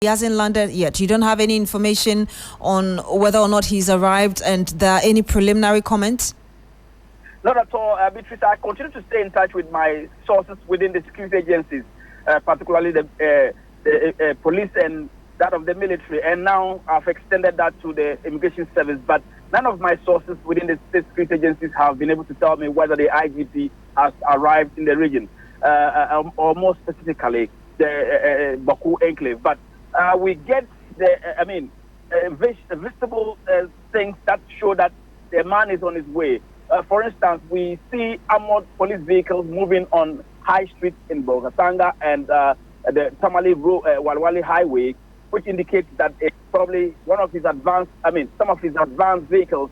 He hasn't landed yet. You don't have any information on whether or not he's arrived, and there are any preliminary comments? Not at all, Beatrice. I continue to stay in touch with my sources within the security agencies, particularly the police and that of the military. And now I've extended that to the immigration service. But none of my sources within the state security agencies have been able to tell me whether the IGP has arrived in the region, or more specifically, the Bawku enclave. But we get visible things that show that the man is on his way. For instance, we see armored police vehicles moving on High Street in Bolgatanga and the Tamale Walwali Highway, which indicates that it's probably some of his advanced vehicles,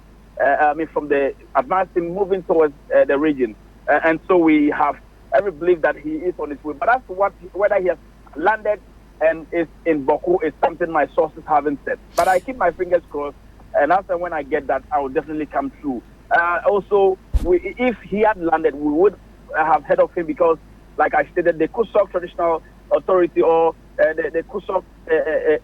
from the advanced team moving towards the region. And so we have every belief that he is on his way. But as to whether he has landed and is in Bawku is something my sources haven't said. But I keep my fingers crossed, and after when I get that, I will definitely come through. Also, if he had landed, we would have heard of him because, like I stated, the Kusok Traditional Authority or the Kusok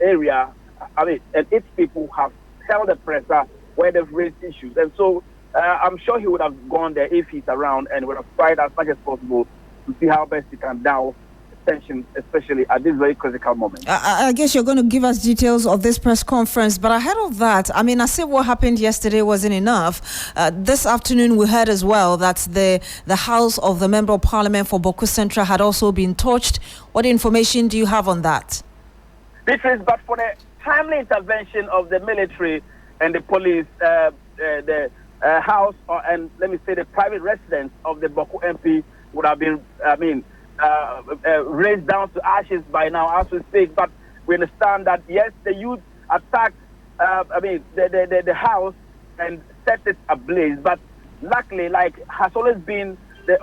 area, and its people have held the pressure where they've raised issues. And so I'm sure he would have gone there if he's around and would have tried as much as possible to see how best he can douse tension, especially at this very critical moment. I guess you're going to give us details of this press conference, but ahead of that, I said what happened yesterday wasn't enough. This afternoon we heard as well that the house of the Member of Parliament for Bawku Central had also been torched. What information do you have on that? But for the timely intervention of the military and the police, the house and let me say the private residence of the Bawku MP would have been, raised down to ashes by now, as we speak. But we understand that yes, the youth attacked, the house and set it ablaze. But luckily, like has always been the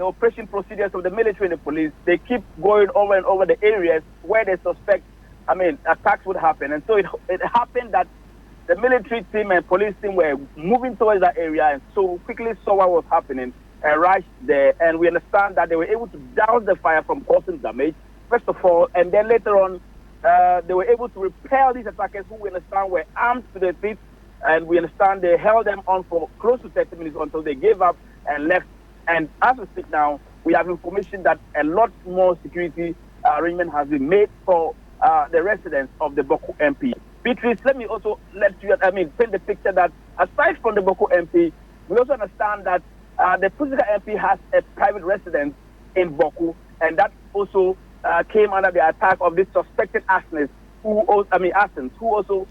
operation procedures of the military and the police, they keep going over and over the areas where they suspect, attacks would happen. And so it happened that the military team and police team were moving towards that area and so quickly saw what was happening. Rushed there, and we understand that they were able to douse the fire from causing damage, first of all, and then later on, they were able to repel these attackers who we understand were armed to the teeth, and we understand they held them on for close to 30 minutes until they gave up and left. And as we speak now, we have information that a lot more security arrangement has been made for the residents of the Bawku MP. Beatrice, let me also paint the picture that aside from the Bawku MP, we also understand that the Pusika MP has a private residence in Bawku, and that also came under the attack of this suspected arsonist who also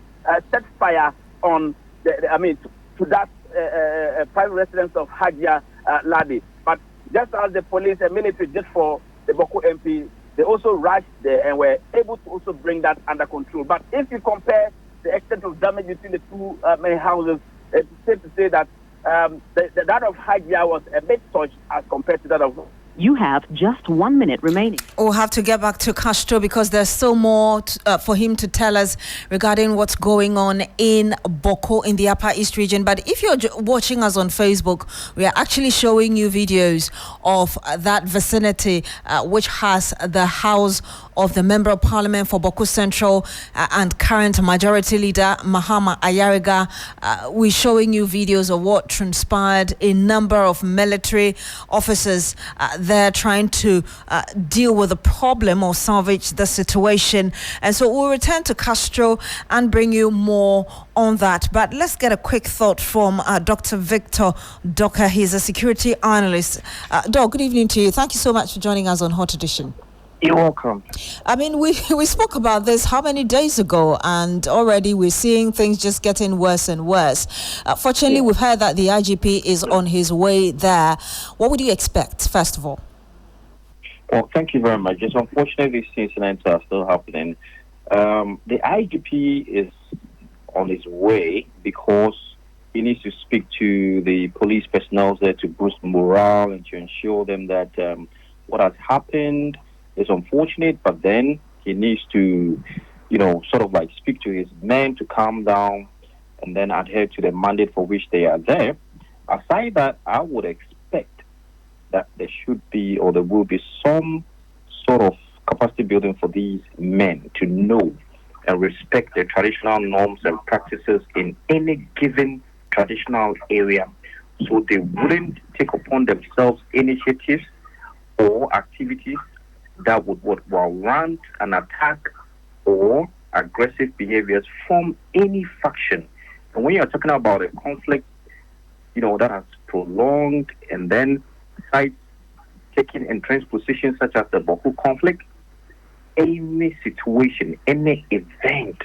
set fire on to that private residence of Hajia Ladi. But just as the police and military did for the Bawku MP, they also rushed there and were able to also bring that under control. But if you compare the extent of damage between the two main houses, it's safe to say that that of Hajia was a bit touched as compared to that of... You have just 1 minute remaining. We'll have to get back to Castro because there's still more for him to tell us regarding what's going on in Bawku in the Upper East region. But if you're watching us on Facebook, we are actually showing you videos of that vicinity, which has the house of the Member of Parliament for Bawku Central and current Majority Leader Mahama Ayariga. We're showing you videos of what transpired. A number of military officers there trying to deal with the problem or salvage the situation. And so we'll return to Castro and bring you more on that. But let's get a quick thought from Dr. Victor Doka. He's a security analyst. Doc, good evening to you. Thank you so much for joining us on Hot Edition. You're welcome. We spoke about this how many days ago, and already we're seeing things just getting worse and worse. Fortunately, we've heard that the IGP is on his way there. What would you expect, first of all? Well, thank you very much. It's unfortunate these incidents are still happening. The IGP is on his way because he needs to speak to the police personnel there to boost morale and to ensure them that what has happened is unfortunate, but then he needs to, speak to his men to calm down and then adhere to the mandate for which they are there. Aside that, I would expect that there should be or there will be some sort of capacity building for these men to know and respect the traditional norms and practices in any given traditional area, so they wouldn't take upon themselves initiatives or activities that would warrant an attack or aggressive behaviors from any faction. And when you're talking about a conflict, that has prolonged, and then sides taking entrenched positions such as the Bawku conflict, any situation, any event,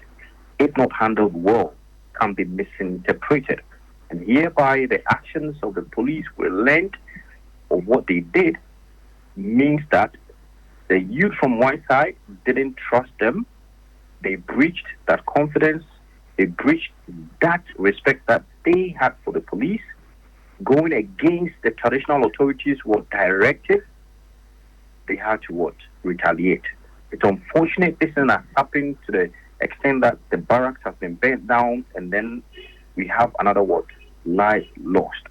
if not handled well, can be misinterpreted. And hereby the actions of the police were learned, or what they did means that the youth from one side didn't trust them. They breached that confidence. They breached that respect that they had for the police. Going against the traditional authorities was directive. They had to retaliate. It's unfortunate this thing has happened to the extent that the barracks has been burnt down, and then we have another life lost.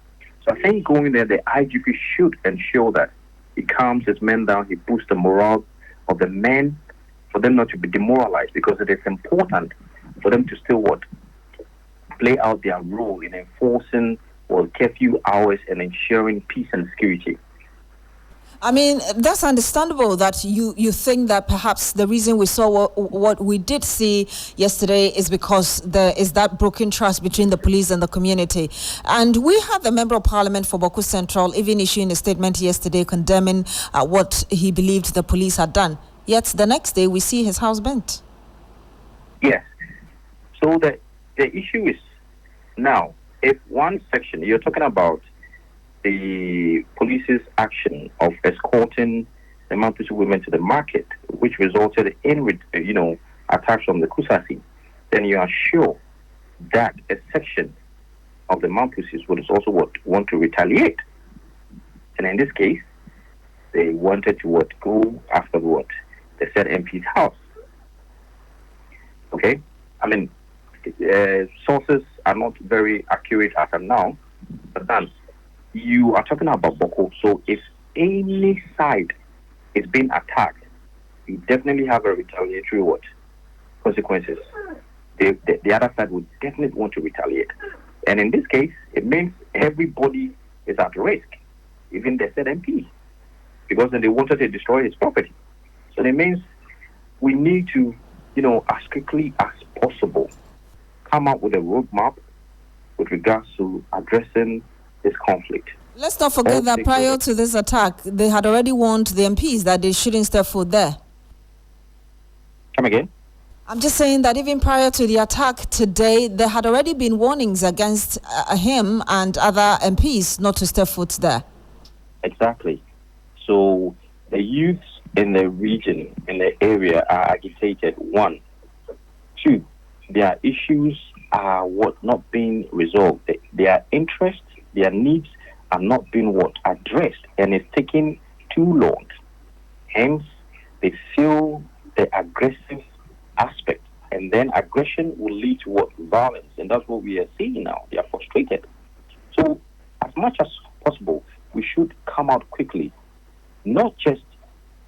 So I think going there, the IGP should ensure that he calms his men down, he boosts the morale of the men for them not to be demoralized, because it is important for them to still play out their role in enforcing curfew hours and ensuring peace and security. I mean, that's understandable that you think that perhaps the reason we saw what we did see yesterday is because there is that broken trust between the police and the community. And we had the Member of Parliament for Bawku Central even issuing a statement yesterday condemning what he believed the police had done. Yet the next day we see his house burnt. Yes. So the issue is now, if one section, you're talking about the police's action of escorting the Mampusi women to the market, which resulted in, attacks from the Kusasi, then you are sure that a section of the Mampusis would also want to retaliate. And in this case, they wanted to go after the said MP's house. Okay? I mean, sources are not very accurate as of now, but then you are talking about Bawku. So if any side is being attacked, you definitely have a retaliatory consequences. The other side would definitely want to retaliate. And in this case, it means everybody is at risk, even the said MP, because then they wanted to destroy his property. So it means we need to, as quickly as possible, come up with a roadmap with regards to addressing this conflict. Let's not forget that prior to this attack, they had already warned the MPs that they shouldn't step foot there. Come again? I'm just saying that even prior to the attack today, there had already been warnings against him and other MPs not to step foot there. Exactly. So the youths in the region, in the area, are agitated. 1. 2, their issues are not being resolved. Their interests, their needs are not being addressed, and it's taking too long. Hence, they feel the aggressive aspect, and then aggression will lead to violence, and that's what we are seeing now. They are frustrated. So, as much as possible, we should come out quickly. Not just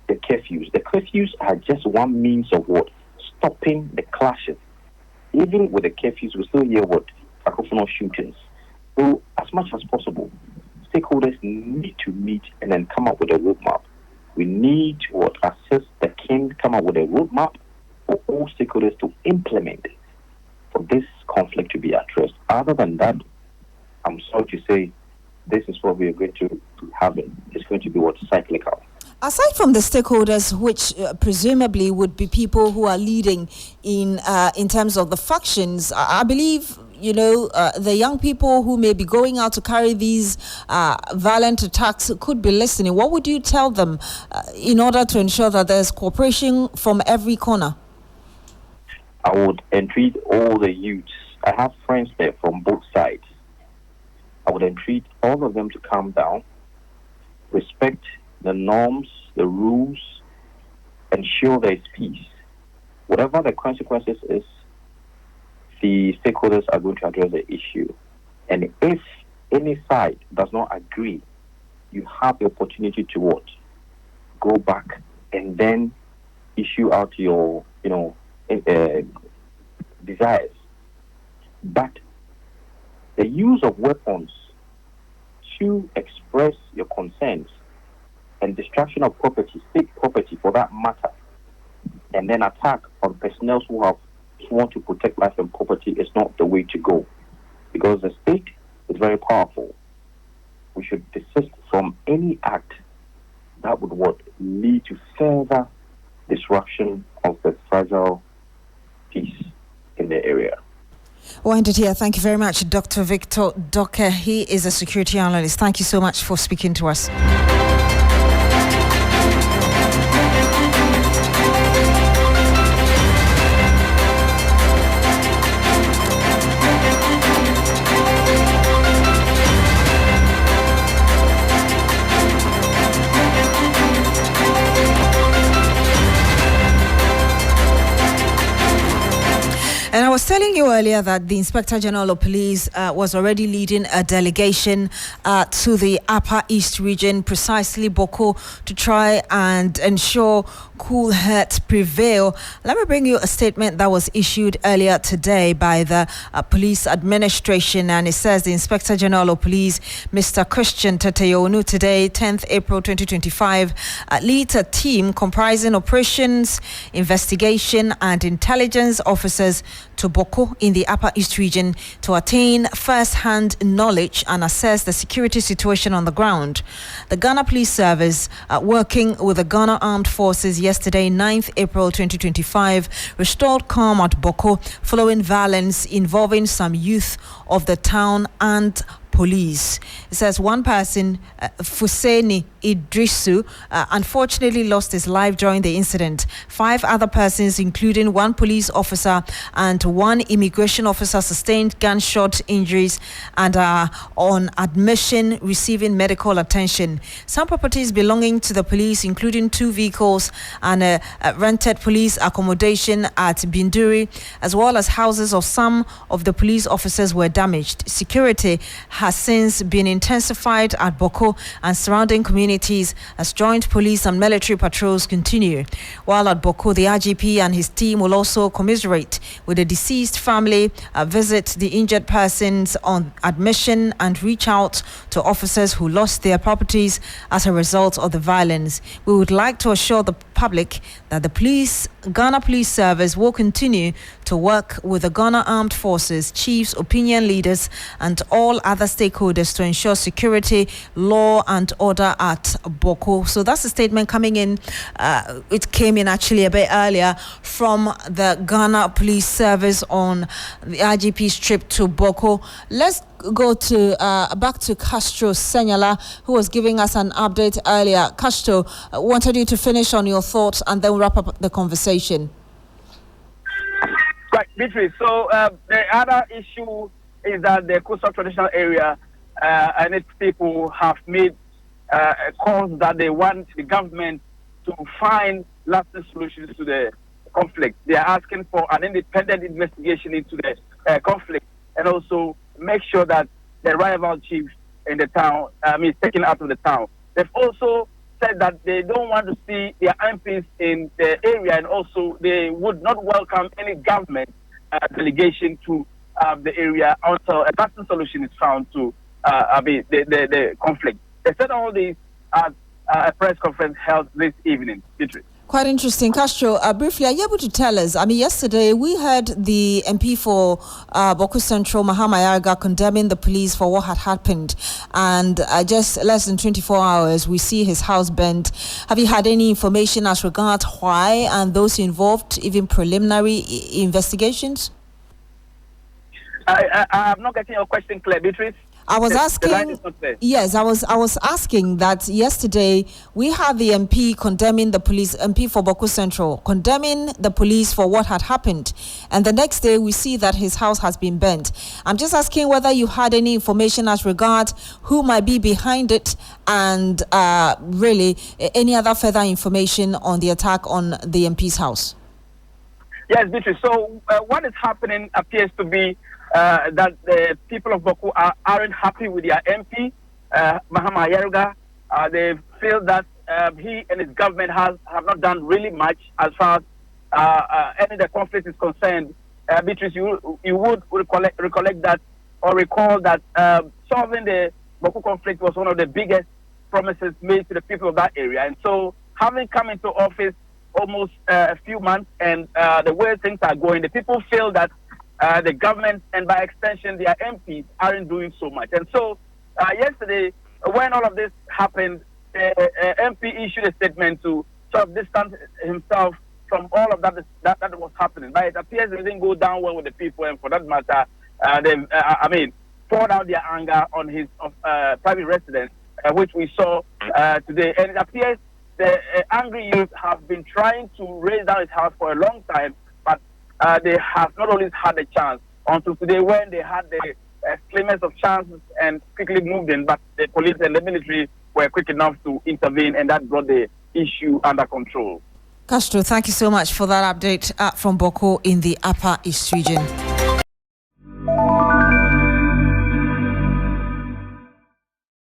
the curfews. The curfews are just one means of stopping the clashes. Even with the curfews, we still hear cacophonous shootings. So, as much as possible, stakeholders need to meet and then come up with a roadmap. We need to assess the king, come up with a roadmap for all stakeholders to implement for this conflict to be addressed. Other than that, I'm sorry to say, this is what we are going to have. It's going to be cyclical. Aside from the stakeholders, which presumably would be people who are leading in terms of the factions, I believe, the young people who may be going out to carry these violent attacks could be listening. What would you tell them in order to ensure that there's cooperation from every corner? I would entreat all the youths. I have friends there from both sides. I would entreat all of them to calm down, respect the norms, the rules, ensure there is peace. Whatever the consequences is, the stakeholders are going to address the issue. And if any side does not agree, you have the opportunity to go back and then issue out your, desires. But the use of weapons to express your concerns and destruction of property, state property for that matter, and then attack on personnel who want to protect life and property is not the way to go. Because the state is very powerful. We should desist from any act that would lead to further disruption of the fragile peace in the area. Well, ended here. Thank you very much, Dr. Victor Doke. He is a security analyst. Thank you so much for speaking to us. And I was telling you earlier that the Inspector General of Police was already leading a delegation to the Upper East region, precisely Bawku, to try and ensure cool heads prevail. Let me bring you a statement that was issued earlier today by the police administration, and it says the Inspector General of Police, Mr. Christian Teteyonu, today, 10th April 2025, leads a team comprising operations, investigation and intelligence officers to Bawku in the Upper East region to attain first-hand knowledge and assess the security situation on the ground. The Ghana Police Service, working with the Ghana Armed Forces yesterday, 9th April 2025, restored calm at Bawku following violence involving some youth of the town and police. It says one person, Fuseni Idrisu, unfortunately lost his life during the incident. 5 other persons, including 1 police officer and 1 immigration officer, sustained gunshot injuries and are on admission receiving medical attention. Some properties belonging to the police, including 2 vehicles and a rented police accommodation at Binduri, as well as houses of some of the police officers, were damaged. Security has since been intensified at Bawku and surrounding communities as joint police and military patrols continue. While at Bawku, the IGP and his team will also commiserate with the deceased family, visit the injured persons on admission and reach out to officers who lost their properties as a result of the violence. We would like to assure the public that the Ghana Police Service will continue to work with the Ghana Armed Forces, chiefs, opinion leaders and all other stakeholders to ensure security, law and order at Bawku. So that's a statement coming in. It came in actually a bit earlier from the Ghana Police Service on the IGP's trip to Bawku. Let's go to back to Castro Senyala, who was giving us an update earlier. Castro, wanted you to finish on your thoughts and then wrap up the conversation. Right, Beatrice. So the other issue is that the coastal traditional area and its people have made calls that they want the government to find lasting solutions to the conflict. They are asking for an independent investigation into the conflict and also make sure that the rival chief in the town is taken out of the town. They've also said that they don't want to see their MPs in the area, and also they would not welcome any government delegation to the area until a lasting solution is found to the conflict. They said all this at a press conference held this evening. Quite interesting. Castro, briefly, are you able to tell us? Yesterday we heard the MP for Bawku Central, Mahama Ayariga, condemning the police for what had happened. And just less than 24 hours, we see his house burned. Have you had any information as regards why and those involved, even preliminary investigations? I'm not getting your question clear, Beatrice. I was asking, yes, I was asking that yesterday we had the MP condemning the police, MP for Bawku Central, condemning the police for what had happened. And the next day we see that his house has been burnt. I'm just asking whether you had any information as regards who might be behind it and really any other further information on the attack on the MP's house. Yes, Beatrice. So what is happening appears to be that the people of Bawku aren't happy with their MP, Mahama Ayariga. They feel that he and his government have not done really much as far as any of the conflict is concerned. Beatrice, you would recollect that or recall that solving the Bawku conflict was one of the biggest promises made to the people of that area. And so, having come into office almost a few months and the way things are going, the people feel that the government and by extension their MPs aren't doing so much. And so, yesterday, when all of this happened, the MP issued a statement to sort of distance himself from all of that was happening. But it appears it didn't go down well with the people, and for that matter, they poured out their anger on his private residence, which we saw today. And it appears the angry youth have been trying to raise down his house for a long time, but they have not always had a chance until today when they had the glimmers of chances and quickly moved in, but the police and the military were quick enough to intervene, and that brought the issue under control. Castro, thank you so much for that update from Bawku in the Upper East region.